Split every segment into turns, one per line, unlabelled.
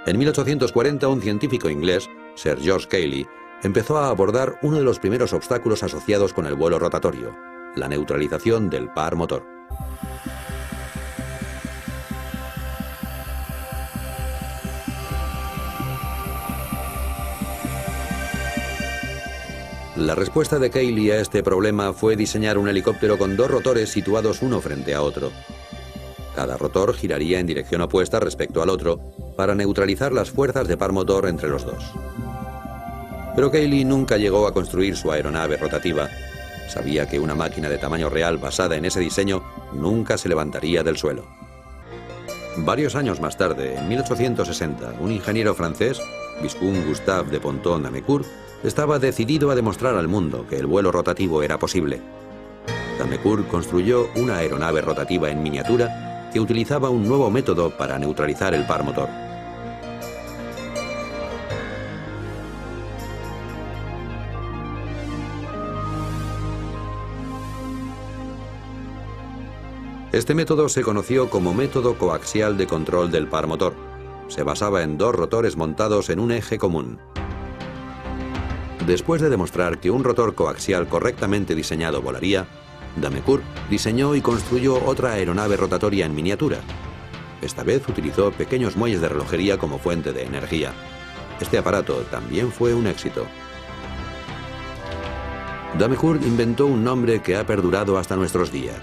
En 1840, un científico inglés, Sir George Cayley, empezó a abordar uno de los primeros obstáculos asociados con el vuelo rotatorio, la neutralización del par motor. La respuesta de Cayley a este problema fue diseñar un helicóptero con dos rotores situados uno frente a otro. Cada rotor giraría en dirección opuesta respecto al otro para neutralizar las fuerzas de par motor entre los dos. Pero Cayley nunca llegó a construir su aeronave rotativa. Sabía que una máquina de tamaño real basada en ese diseño nunca se levantaría del suelo. Varios años más tarde, en 1860, un ingeniero francés, Viscount Gustave de Ponton-d'Amécourt, estaba decidido a demostrar al mundo que el vuelo rotativo era posible. D'Amécourt construyó una aeronave rotativa en miniatura que utilizaba un nuevo método para neutralizar el par motor. Este método se conoció como método coaxial de control del par motor. Se basaba en dos rotores montados en un eje común. Después de demostrar que un rotor coaxial correctamente diseñado volaría, D'Amécourt diseñó y construyó otra aeronave rotatoria en miniatura. Esta vez utilizó pequeños muelles de relojería como fuente de energía. Este aparato también fue un éxito. D'Amécourt inventó un nombre que ha perdurado hasta nuestros días.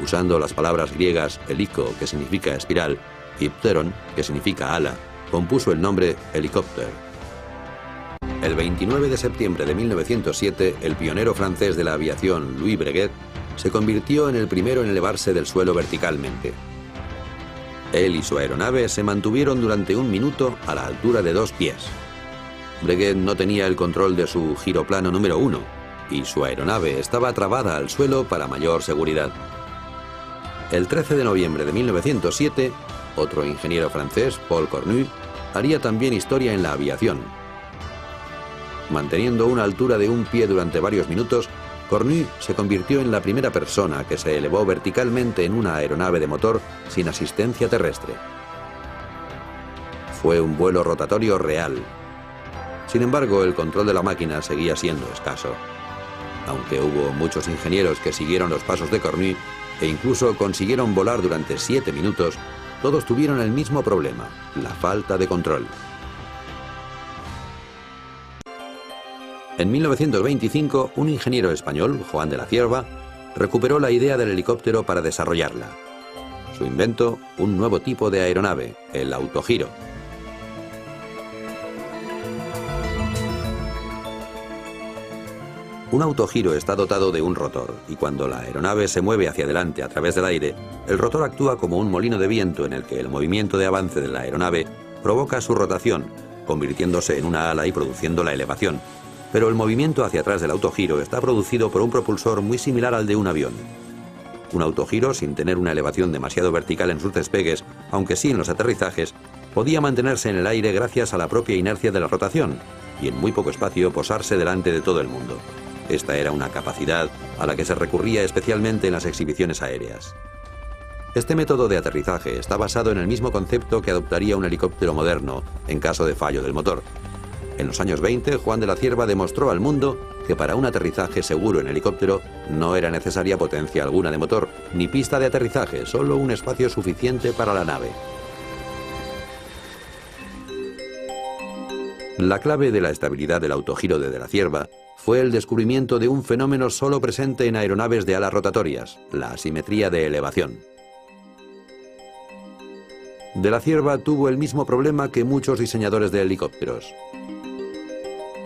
Usando las palabras griegas heliko, que significa espiral, y pteron, que significa ala, compuso el nombre helicóptero. El 29 de septiembre de 1907, el pionero francés de la aviación, Louis Breguet, se convirtió en el primero en elevarse del suelo verticalmente. Él y su aeronave se mantuvieron durante 1 minuto a la altura de 2 pies. Breguet no tenía el control de su giroplano número 1 y su aeronave estaba trabada al suelo para mayor seguridad. El 13 de noviembre de 1907, otro ingeniero francés, Paul Cornu, haría también historia en la aviación. Manteniendo una altura de 1 pie durante varios minutos, Cornu se convirtió en la primera persona que se elevó verticalmente en una aeronave de motor sin asistencia terrestre. Fue un vuelo rotatorio real. Sin embargo, el control de la máquina seguía siendo escaso. Aunque hubo muchos ingenieros que siguieron los pasos de Cornu e incluso consiguieron volar durante 7 minutos, todos tuvieron el mismo problema, la falta de control. En 1925, un ingeniero español, Juan de la Cierva, recuperó la idea del helicóptero para desarrollarla. Su invento, un nuevo tipo de aeronave, el autogiro. Un autogiro está dotado de un rotor, y cuando la aeronave se mueve hacia adelante a través del aire, el rotor actúa como un molino de viento en el que el movimiento de avance de la aeronave provoca su rotación, convirtiéndose en una ala y produciendo la elevación. Pero el movimiento hacia atrás del autogiro está producido por un propulsor muy similar al de un avión. Un autogiro, sin tener una elevación demasiado vertical en sus despegues, aunque sí en los aterrizajes, podía mantenerse en el aire gracias a la propia inercia de la rotación, y en muy poco espacio posarse delante de todo el mundo. Esta era una capacidad a la que se recurría especialmente en las exhibiciones aéreas. Este método de aterrizaje está basado en el mismo concepto que adoptaría un helicóptero moderno en caso de fallo del motor. En los años 20, Juan de la Cierva demostró al mundo que para un aterrizaje seguro en helicóptero no era necesaria potencia alguna de motor, ni pista de aterrizaje, solo un espacio suficiente para la nave. La clave de la estabilidad del autogiro de la Cierva fue el descubrimiento de un fenómeno solo presente en aeronaves de alas rotatorias, la asimetría de elevación. De la Cierva tuvo el mismo problema que muchos diseñadores de helicópteros.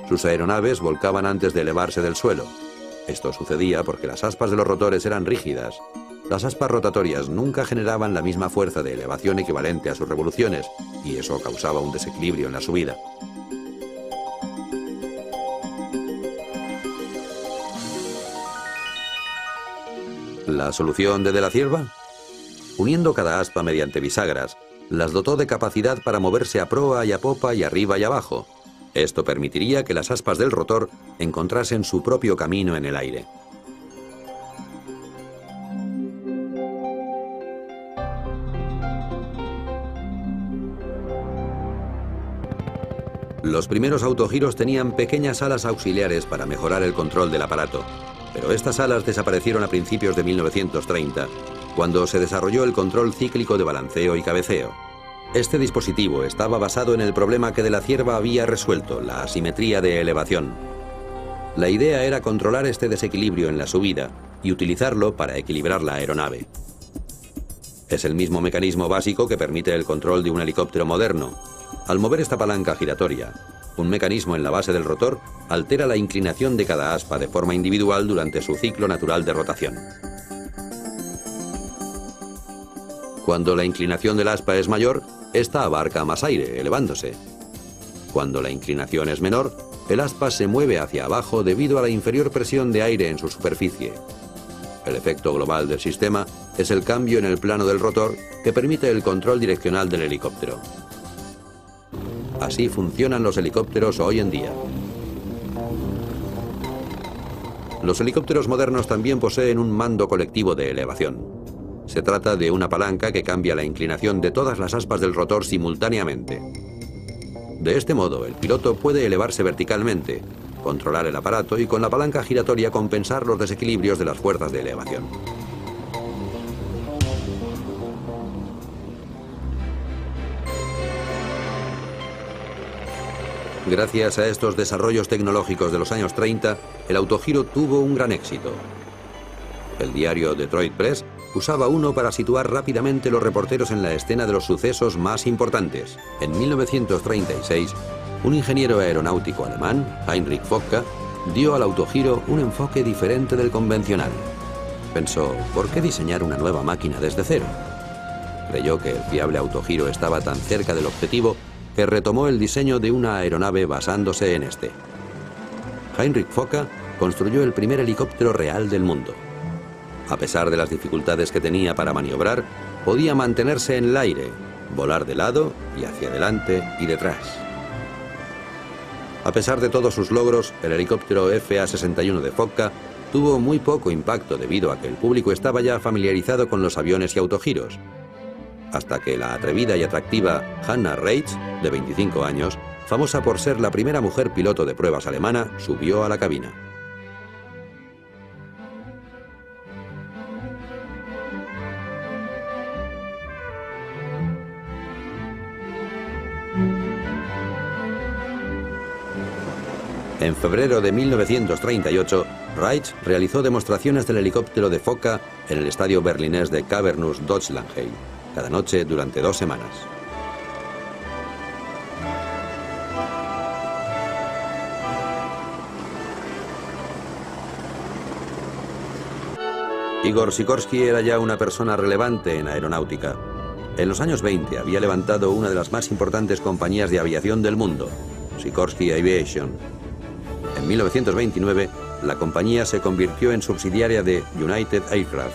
Sus aeronaves volcaban antes de elevarse del suelo. Esto sucedía porque las aspas de los rotores eran rígidas. Las aspas rotatorias nunca generaban la misma fuerza de elevación equivalente a sus revoluciones, y eso causaba un desequilibrio en la subida. ¿La solución de la Cierva? Uniendo cada aspa mediante bisagras, las dotó de capacidad para moverse a proa y a popa y arriba y abajo. Esto permitiría que las aspas del rotor encontrasen su propio camino en el aire. Los primeros autogiros tenían pequeñas alas auxiliares para mejorar el control del aparato, pero estas alas desaparecieron a principios de 1930, cuando se desarrolló el control cíclico de balanceo y cabeceo. Este dispositivo estaba basado en el problema que de la Cierva había resuelto, la asimetría de elevación. La idea era controlar este desequilibrio en la subida y utilizarlo para equilibrar la aeronave. Es el mismo mecanismo básico que permite el control de un helicóptero moderno. Al mover esta palanca giratoria, un mecanismo en la base del rotor altera la inclinación de cada aspa de forma individual durante su ciclo natural de rotación. Cuando la inclinación del aspa es mayor, esta abarca más aire, elevándose. Cuando la inclinación es menor, el aspa se mueve hacia abajo debido a la inferior presión de aire en su superficie. El efecto global del sistema es el cambio en el plano del rotor que permite el control direccional del helicóptero. Así funcionan los helicópteros hoy en día. Los helicópteros modernos también poseen un mando colectivo de elevación. Se trata de una palanca que cambia la inclinación de todas las aspas del rotor simultáneamente. De este modo, el piloto puede elevarse verticalmente, controlar el aparato y con la palanca giratoria compensar los desequilibrios de las fuerzas de elevación. Gracias a estos desarrollos tecnológicos de los años 30, el autogiro tuvo un gran éxito. El diario Detroit Press usaba uno para situar rápidamente los reporteros en la escena de los sucesos más importantes. En 1936, un ingeniero aeronáutico alemán, Heinrich Focke, dio al autogiro un enfoque diferente del convencional. Pensó, ¿por qué diseñar una nueva máquina desde cero? Creyó que el fiable autogiro estaba tan cerca del objetivo que retomó el diseño de una aeronave basándose en este. Heinrich Focke construyó el primer helicóptero real del mundo. A pesar de las dificultades que tenía para maniobrar, podía mantenerse en el aire, volar de lado y hacia adelante y detrás. A pesar de todos sus logros, el helicóptero FA-61 de Focke tuvo muy poco impacto debido a que el público estaba ya familiarizado con los aviones y autogiros, hasta que la atrevida y atractiva Hannah Reitz, de 25 años, famosa por ser la primera mujer piloto de pruebas alemana, subió a la cabina. En febrero de 1938, Reitz realizó demostraciones del helicóptero de Focke en el estadio berlinés de Cavernous Deutschlandheim, cada noche durante 2 semanas. Igor Sikorsky era ya una persona relevante en aeronáutica. En los años 20 había levantado una de las más importantes compañías de aviación del mundo, Sikorsky Aviation. En 1929, la compañía se convirtió en subsidiaria de United Aircraft,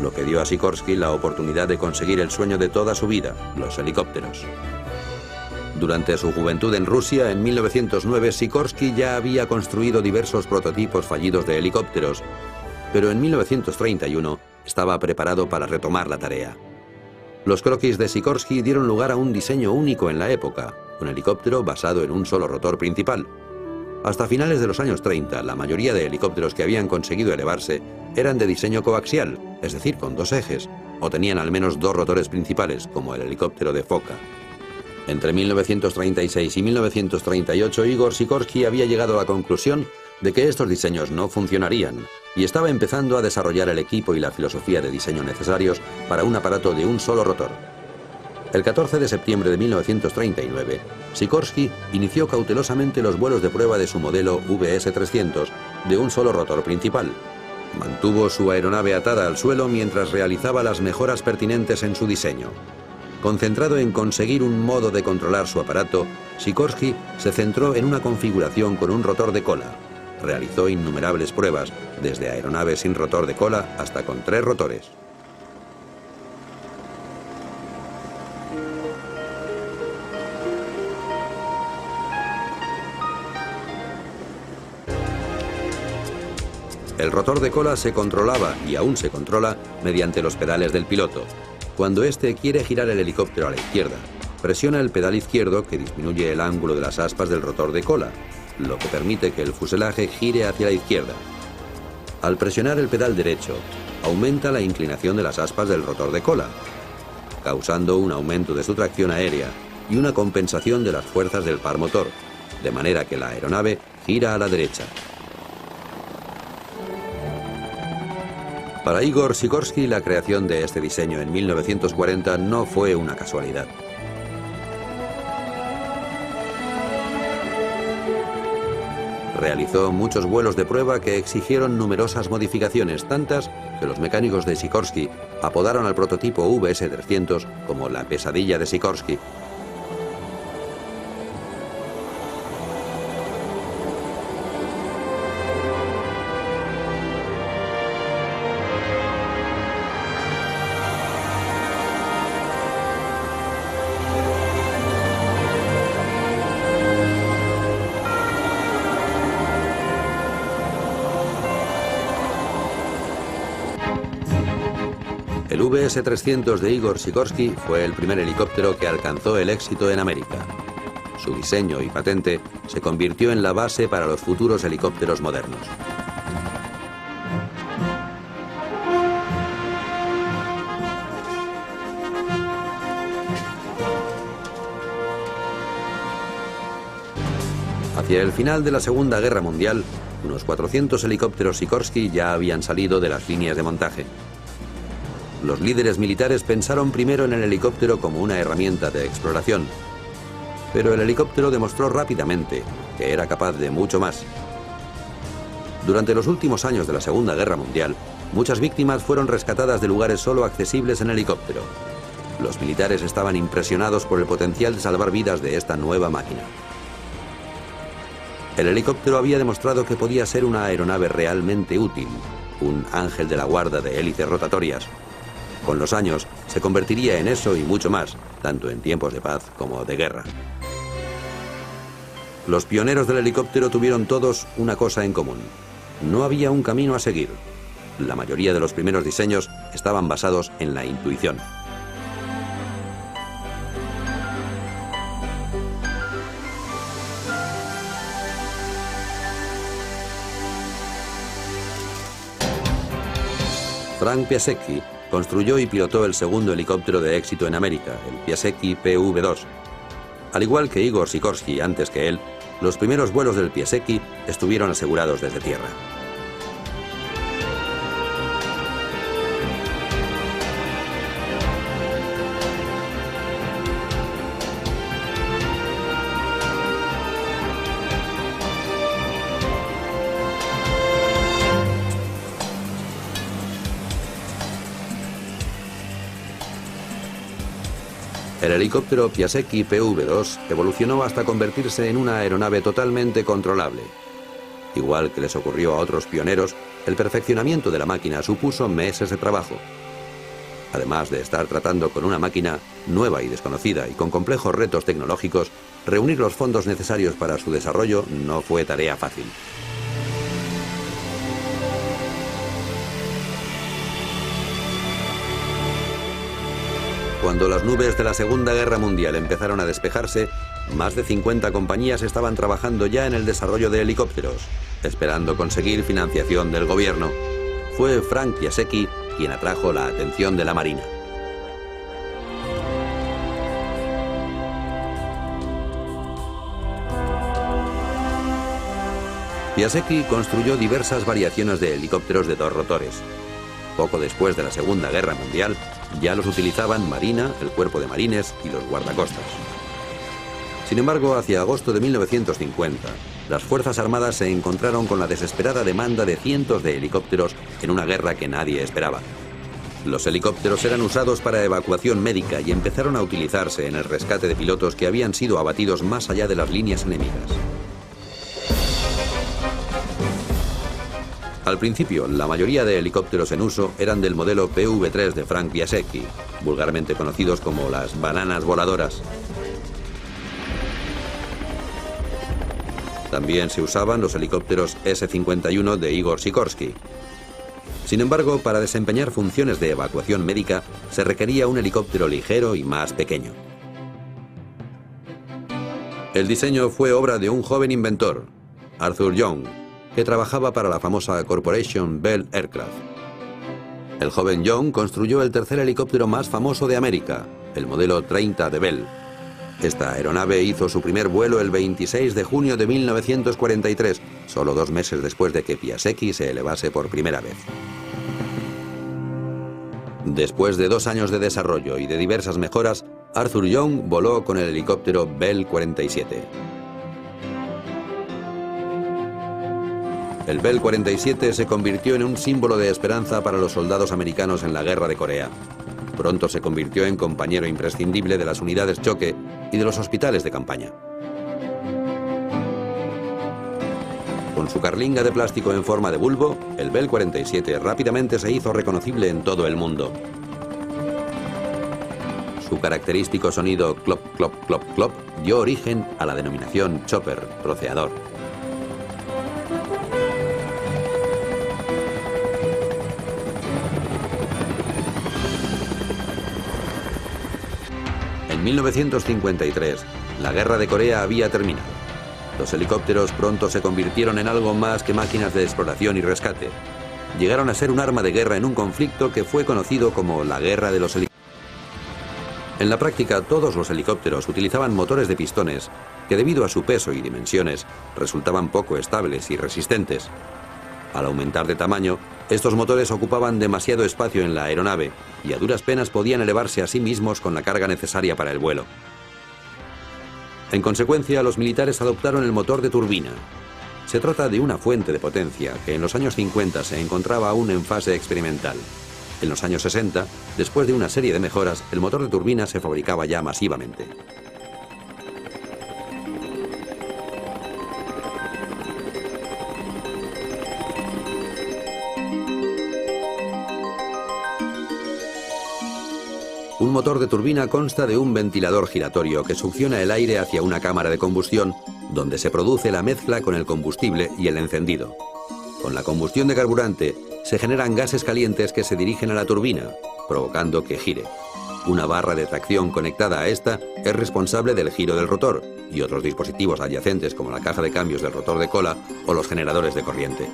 lo que dio a Sikorsky la oportunidad de conseguir el sueño de toda su vida, los helicópteros. Durante su juventud en Rusia, en 1909, Sikorsky ya había construido diversos prototipos fallidos de helicópteros, pero en 1931 estaba preparado para retomar la tarea. Los croquis de Sikorsky dieron lugar a un diseño único en la época, un helicóptero basado en un solo rotor principal. Hasta finales de los años 30, la mayoría de helicópteros que habían conseguido elevarse eran de diseño coaxial, es decir, con 2 ejes, o tenían al menos 2 rotores principales, como el helicóptero de Focke. Entre 1936 y 1938, Igor Sikorsky había llegado a la conclusión de que estos diseños no funcionarían y estaba empezando a desarrollar el equipo y la filosofía de diseño necesarios para un aparato de un solo rotor. El 14 de septiembre de 1939, Sikorsky inició cautelosamente los vuelos de prueba de su modelo VS-300 de un solo rotor principal. Mantuvo su aeronave atada al suelo mientras realizaba las mejoras pertinentes en su diseño. Concentrado en conseguir un modo de controlar su aparato, Sikorsky se centró en una configuración con un rotor de cola. Realizó innumerables pruebas, desde aeronaves sin rotor de cola hasta con 3 rotores. El rotor de cola se controlaba, y aún se controla, mediante los pedales del piloto, cuando éste quiere girar el helicóptero a la izquierda, presiona el pedal izquierdo, que disminuye el ángulo de las aspas del rotor de cola, lo que permite que el fuselaje gire hacia la izquierda. Al presionar el pedal derecho, aumenta la inclinación de las aspas del rotor de cola, causando un aumento de su tracción aérea y una compensación de las fuerzas del par motor, de manera que la aeronave gira a la derecha. Para Igor Sikorsky, la creación de este diseño en 1940 no fue una casualidad. Realizó muchos vuelos de prueba que exigieron numerosas modificaciones, tantas que los mecánicos de Sikorsky apodaron al prototipo VS-300 como la pesadilla de Sikorsky. El VS-300 de Igor Sikorsky fue el primer helicóptero que alcanzó el éxito en América. Su diseño y patente se convirtió en la base para los futuros helicópteros modernos. Hacia el final de la Segunda Guerra Mundial, unos 400 helicópteros Sikorsky ya habían salido de las líneas de montaje. Los líderes militares pensaron primero en el helicóptero como una herramienta de exploración, pero el helicóptero demostró rápidamente que era capaz de mucho más. Durante los últimos años de la Segunda Guerra Mundial, muchas víctimas fueron rescatadas de lugares solo accesibles en helicóptero. Los militares estaban impresionados por el potencial de salvar vidas de esta nueva máquina. El helicóptero había demostrado que podía ser una aeronave realmente útil, un ángel de la guarda de hélices rotatorias. Con los años, se convertiría en eso y mucho más, tanto en tiempos de paz como de guerra. Los pioneros del helicóptero tuvieron todos una cosa en común. No había un camino a seguir. La mayoría de los primeros diseños estaban basados en la intuición. Frank Piasecki construyó y pilotó el segundo helicóptero de éxito en América, el Piasecki PV-2. Al igual que Igor Sikorsky antes que él, los primeros vuelos del Piasecki estuvieron asegurados desde tierra. El helicóptero Piasecki PV-2 evolucionó hasta convertirse en una aeronave totalmente controlable. Igual que les ocurrió a otros pioneros, el perfeccionamiento de la máquina supuso meses de trabajo. Además de estar tratando con una máquina nueva y desconocida y con complejos retos tecnológicos, reunir los fondos necesarios para su desarrollo no fue tarea fácil. Cuando las nubes de la Segunda Guerra Mundial empezaron a despejarse, más de 50 compañías estaban trabajando ya en el desarrollo de helicópteros, esperando conseguir financiación del gobierno. Fue Frank Piasecki quien atrajo la atención de la Marina. Piasecki construyó diversas variaciones de helicópteros de 2 rotores. Poco después de la Segunda Guerra Mundial, ya los utilizaban Marina, el Cuerpo de Marines y los guardacostas. Sin embargo, hacia agosto de 1950, las Fuerzas Armadas se encontraron con la desesperada demanda de cientos de helicópteros en una guerra que nadie esperaba. Los helicópteros eran usados para evacuación médica y empezaron a utilizarse en el rescate de pilotos que habían sido abatidos más allá de las líneas enemigas. Al principio, la mayoría de helicópteros en uso eran del modelo PV-3 de Frank Piasecki, vulgarmente conocidos como las bananas voladoras. También se usaban los helicópteros S-51 de Igor Sikorsky. Sin embargo, para desempeñar funciones de evacuación médica, se requería un helicóptero ligero y más pequeño. El diseño fue obra de un joven inventor, Arthur Young, que trabajaba para la famosa Corporation Bell Aircraft. El joven Young construyó el tercer helicóptero más famoso de América, el modelo 30 de Bell. Esta aeronave hizo su primer vuelo el 26 de junio de 1943, solo 2 meses después de que Piasecki se elevase por primera vez. Después de 2 años de desarrollo y de diversas mejoras, Arthur Young voló con el helicóptero Bell 47. El Bell 47 se convirtió en un símbolo de esperanza para los soldados americanos en la Guerra de Corea. Pronto se convirtió en compañero imprescindible de las unidades choque y de los hospitales de campaña. Con su carlinga de plástico en forma de bulbo, el Bell 47 rápidamente se hizo reconocible en todo el mundo. Su característico sonido clop, clop, clop, clop dio origen a la denominación chopper, troceador. En 1953, la Guerra de Corea había terminado. Los helicópteros pronto se convirtieron en algo más que máquinas de exploración y rescate. Llegaron a ser un arma de guerra en un conflicto que fue conocido como la Guerra de los Helicópteros. En la práctica, todos los helicópteros utilizaban motores de pistones que, debido a su peso y dimensiones, resultaban poco estables y resistentes. Al aumentar de tamaño, estos motores ocupaban demasiado espacio en la aeronave y a duras penas podían elevarse a sí mismos con la carga necesaria para el vuelo. En consecuencia, los militares adoptaron el motor de turbina. Se trata de una fuente de potencia que en los años 50 se encontraba aún en fase experimental. En los años 60, después de una serie de mejoras, el motor de turbina se fabricaba ya masivamente. Un motor de turbina consta de un ventilador giratorio que succiona el aire hacia una cámara de combustión, donde se produce la mezcla con el combustible y el encendido. Con la combustión de carburante, se generan gases calientes que se dirigen a la turbina, provocando que gire. Una barra de tracción conectada a esta es responsable del giro del rotor, y otros dispositivos adyacentes como la caja de cambios del rotor de cola o los generadores de corriente.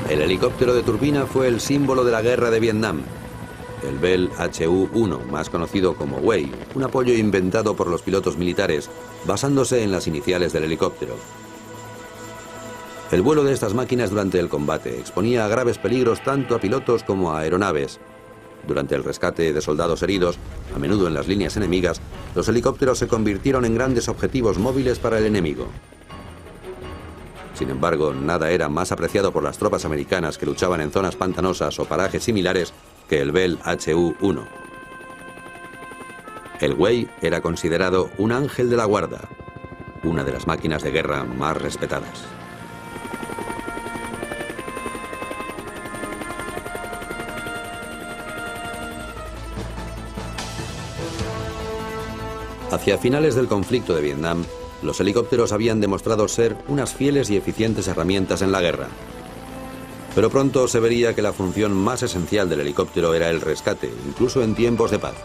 El helicóptero de turbina fue el símbolo de la guerra de Vietnam. El Bell HU-1, más conocido como Huey, un apoyo inventado por los pilotos militares, basándose en las iniciales del helicóptero. El vuelo de estas máquinas durante el combate exponía a graves peligros tanto a pilotos como a aeronaves. Durante el rescate de soldados heridos, a menudo en las líneas enemigas, los helicópteros se convirtieron en grandes objetivos móviles para el enemigo. Sin embargo, nada era más apreciado por las tropas americanas que luchaban en zonas pantanosas o parajes similares que el Bell HU-1. El Huey era considerado un ángel de la guarda, una de las máquinas de guerra más respetadas. Hacia finales del conflicto de Vietnam, los helicópteros habían demostrado ser unas fieles y eficientes herramientas en la guerra. Pero pronto se vería que la función más esencial del helicóptero era el rescate, incluso en tiempos de paz.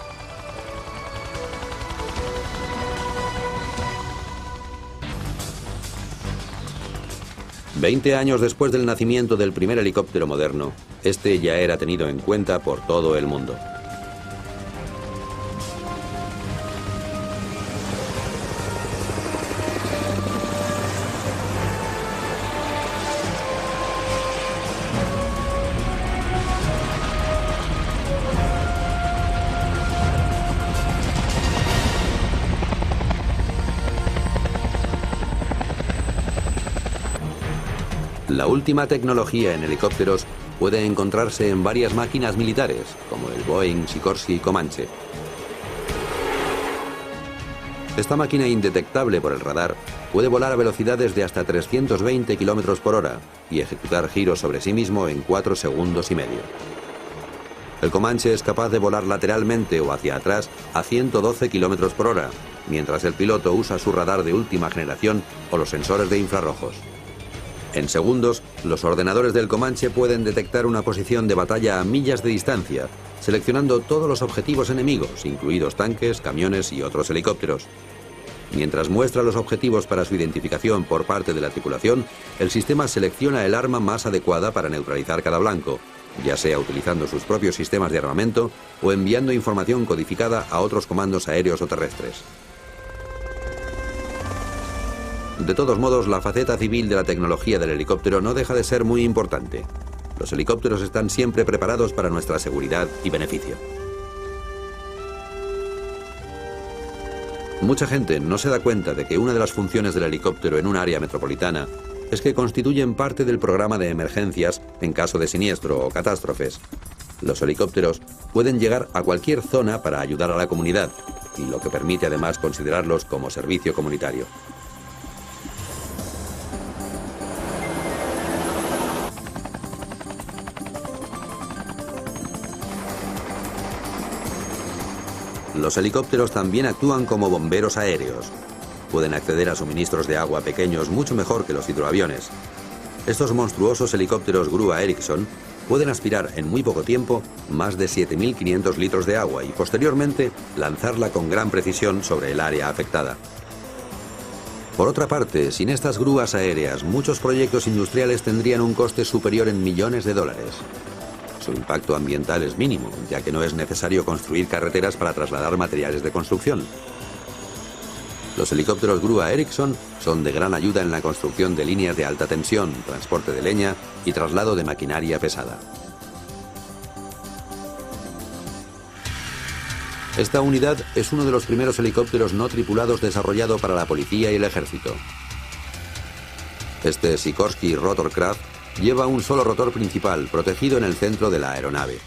Veinte años después del nacimiento del primer helicóptero moderno, este ya era tenido en cuenta por todo el mundo. La última tecnología en helicópteros puede encontrarse en varias máquinas militares, como el Boeing Sikorsky Comanche. Esta máquina indetectable por el radar puede volar a velocidades de hasta 320 km por hora y ejecutar giros sobre sí mismo en 4 segundos y medio. El Comanche es capaz de volar lateralmente o hacia atrás a 112 km por hora, mientras el piloto usa su radar de última generación o los sensores de infrarrojos. En segundos, Los ordenadores del Comanche pueden detectar una posición de batalla a millas de distancia, seleccionando todos los objetivos enemigos, incluidos tanques, camiones y otros helicópteros. Mientras muestra los objetivos para su identificación por parte de la tripulación, el sistema selecciona el arma más adecuada para neutralizar cada blanco, ya sea utilizando sus propios sistemas de armamento o enviando información codificada a otros comandos aéreos o terrestres. De todos modos, la faceta civil de la tecnología del helicóptero no deja de ser muy importante. Los helicópteros están siempre preparados para nuestra seguridad y beneficio. Mucha gente no se da cuenta de que una de las funciones del helicóptero en un área metropolitana es que constituyen parte del programa de emergencias en caso de siniestro o catástrofes. Los helicópteros pueden llegar a cualquier zona para ayudar a la comunidad, y lo que permite además considerarlos como servicio comunitario. Los helicópteros también actúan como bomberos aéreos. Pueden acceder a suministros de agua pequeños mucho mejor que los hidroaviones. Estos monstruosos helicópteros grúa Ericsson pueden aspirar en muy poco tiempo más de 7.500 litros de agua y posteriormente lanzarla con gran precisión sobre el área afectada. Por otra parte, sin estas grúas aéreas, muchos proyectos industriales tendrían un coste superior en millones de dólares. Su impacto ambiental es mínimo, ya que no es necesario construir carreteras para trasladar materiales de construcción. Los helicópteros grúa Ericsson son de gran ayuda en la construcción de líneas de alta tensión, transporte de leña y traslado de maquinaria pesada. Esta unidad es uno de los primeros helicópteros no tripulados desarrollado para la policía y el ejército. Este Sikorsky Rotorcraft lleva un solo rotor principal protegido en el centro de la aeronave.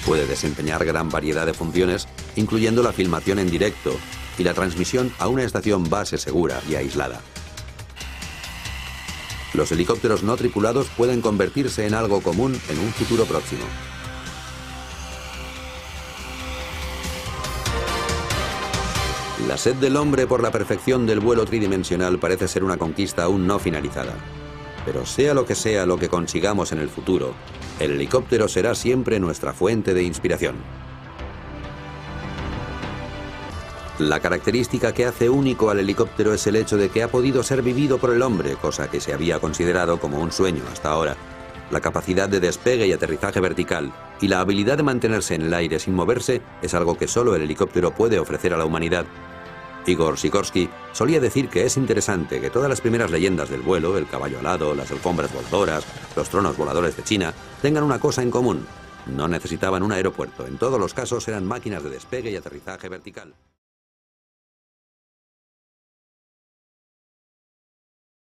Puede desempeñar gran variedad de funciones, incluyendo la filmación en directo y la transmisión a una estación base segura y aislada. Los helicópteros no tripulados pueden convertirse en algo común en un futuro próximo. La sed del hombre por la perfección del vuelo tridimensional parece ser una conquista aún no finalizada. Pero sea lo que consigamos en el futuro, el helicóptero será siempre nuestra fuente de inspiración. La característica que hace único al helicóptero es el hecho de que ha podido ser vivido por el hombre, cosa que se había considerado como un sueño hasta ahora. La capacidad de despegue y aterrizaje vertical y la habilidad de mantenerse en el aire sin moverse es algo que solo el helicóptero puede ofrecer a la humanidad. Igor Sikorsky solía decir que es interesante que todas las primeras leyendas del vuelo, el caballo alado, las alfombras voladoras, los tronos voladores de China, tengan una cosa en común: no necesitaban un aeropuerto, en todos los casos eran máquinas de despegue y aterrizaje vertical.